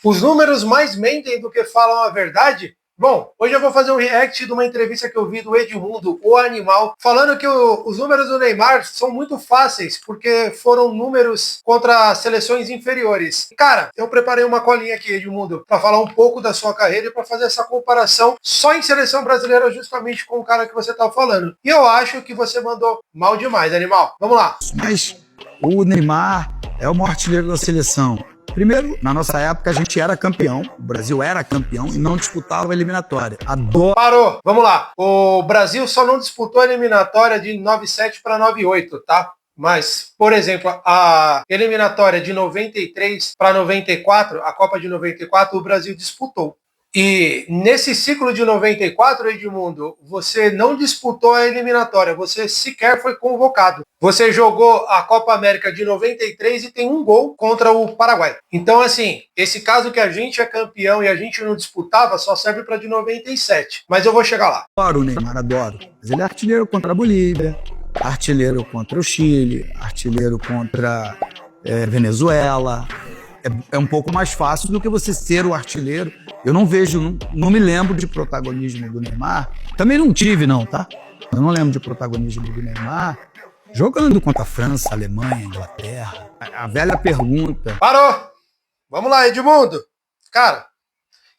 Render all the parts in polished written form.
Os números mais mentem do que falam a verdade? Bom, hoje eu vou fazer um react de uma entrevista que eu vi do Edmundo, o Animal, falando que os números do Neymar são muito fáceis, porque foram números contra seleções inferiores. Cara, eu preparei uma colinha aqui, Edmundo, para falar um pouco da sua carreira e para fazer essa comparação só em seleção brasileira, justamente com o cara que você tá falando. E eu acho que você mandou mal demais, Animal. Vamos lá. Mas o Neymar é o maior artilheiro da seleção. Primeiro, na nossa época, a gente era campeão, o Brasil era campeão e não disputava a eliminatória. Parou, vamos lá. O Brasil só não disputou a eliminatória de 97 para 98, tá? Mas, por exemplo, a eliminatória de 93 para 94, a Copa de 94, o Brasil disputou. E nesse ciclo de 94, Edmundo, você não disputou a eliminatória, você sequer foi convocado. Você jogou a Copa América de 93 e tem um gol contra o Paraguai. Então, assim, esse caso que a gente é campeão e a gente não disputava só serve para de 97. Mas eu vou chegar lá. Adoro o Neymar, adoro. Mas ele é artilheiro contra a Bolívia, artilheiro contra o Chile, artilheiro contra Venezuela. É um pouco mais fácil do que você ser o artilheiro. Eu não vejo, não me lembro de protagonismo do Neymar. Também não tive, não, tá? Eu não lembro de protagonismo do Neymar jogando contra a França, a Alemanha, a Inglaterra. A velha pergunta. Parou! Vamos lá, Edmundo. Cara,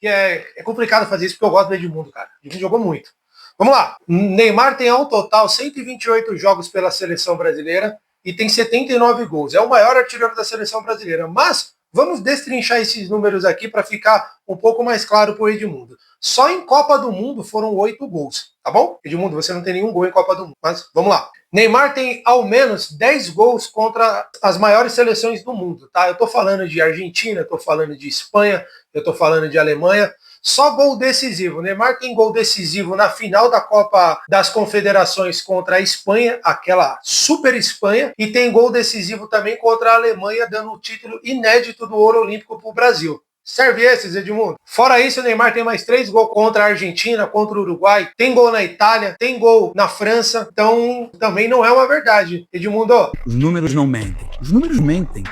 é complicado fazer isso porque eu gosto do Edmundo, cara. Ele jogou muito. Vamos lá. Neymar tem ao total 128 jogos pela seleção brasileira e tem 79 gols. É o maior artilheiro da seleção brasileira. Mas vamos destrinchar esses números aqui para ficar um pouco mais claro para o Edmundo. Só em Copa do Mundo foram 8 gols, tá bom? Edmundo, você não tem nenhum gol em Copa do Mundo, mas vamos lá. Neymar tem ao menos 10 gols contra as maiores seleções do mundo, tá? Eu tô falando de Argentina, eu tô falando de Espanha, eu tô falando de Alemanha. Só gol decisivo. Neymar tem gol decisivo na final da Copa das Confederações contra a Espanha, aquela super Espanha, e tem gol decisivo também contra a Alemanha, dando o título inédito do ouro olímpico para o Brasil. Serve esses, Edmundo. Fora isso, o Neymar tem mais 3 gols contra a Argentina, contra o Uruguai, tem gol na Itália, tem gol na França, então também não é uma verdade. Edmundo. Os números não mentem. Os números mentem.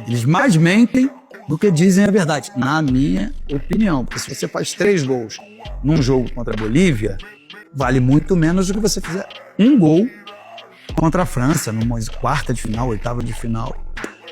Eles mais mentem do que dizem a verdade, na minha opinião. Porque se você faz 3 gols num jogo contra a Bolívia, vale muito menos do que você fizer um gol contra a França, numa quarta de final, oitava de final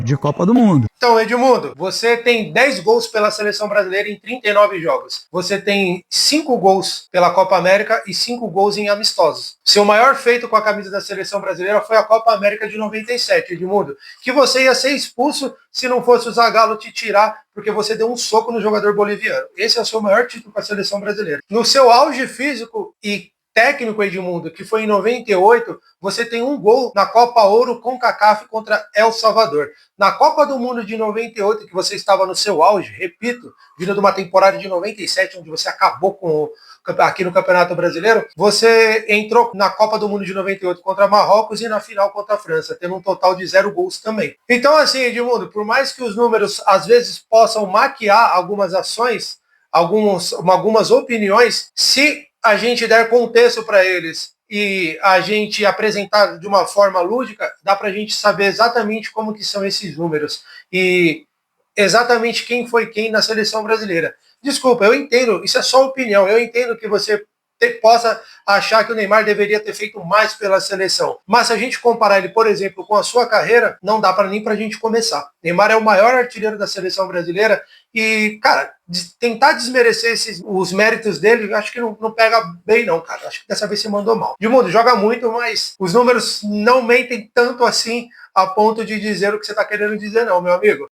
de Copa do Mundo. Então, Edmundo, você tem 10 gols pela seleção brasileira em 39 jogos. Você tem 5 gols pela Copa América e 5 gols em amistosos. Seu maior feito com a camisa da seleção brasileira foi a Copa América de 97, Edmundo, que você ia ser expulso se não fosse o Zagallo te tirar, porque você deu um soco no jogador boliviano. Esse é o seu maior título com a seleção brasileira. No seu auge físico e técnico, Edmundo, que foi em 98, você tem um gol na Copa Ouro CONCACAF contra El Salvador. Na Copa do Mundo de 98, que você estava no seu auge, repito, vindo de uma temporada de 97, onde você acabou com aqui no Campeonato Brasileiro, você entrou na Copa do Mundo de 98 contra Marrocos e na final contra a França, tendo um total de 0 gols também. Então, assim, Edmundo, por mais que os números às vezes possam maquiar algumas ações, algumas opiniões, se a gente der contexto para eles e a gente apresentar de uma forma lúdica, dá para a gente saber exatamente como que são esses números e exatamente quem foi quem na seleção brasileira. Desculpa, eu entendo, isso é só opinião, eu entendo que você possa achar que o Neymar deveria ter feito mais pela seleção. Mas se a gente comparar ele, por exemplo, com a sua carreira, não dá nem para a gente começar. Neymar é o maior artilheiro da seleção brasileira e, cara, tentar desmerecer os méritos dele, acho que não pega bem não, cara. Acho que dessa vez você mandou mal. Edmundo, joga muito, mas os números não mentem tanto assim a ponto de dizer o que você está querendo dizer não, meu amigo.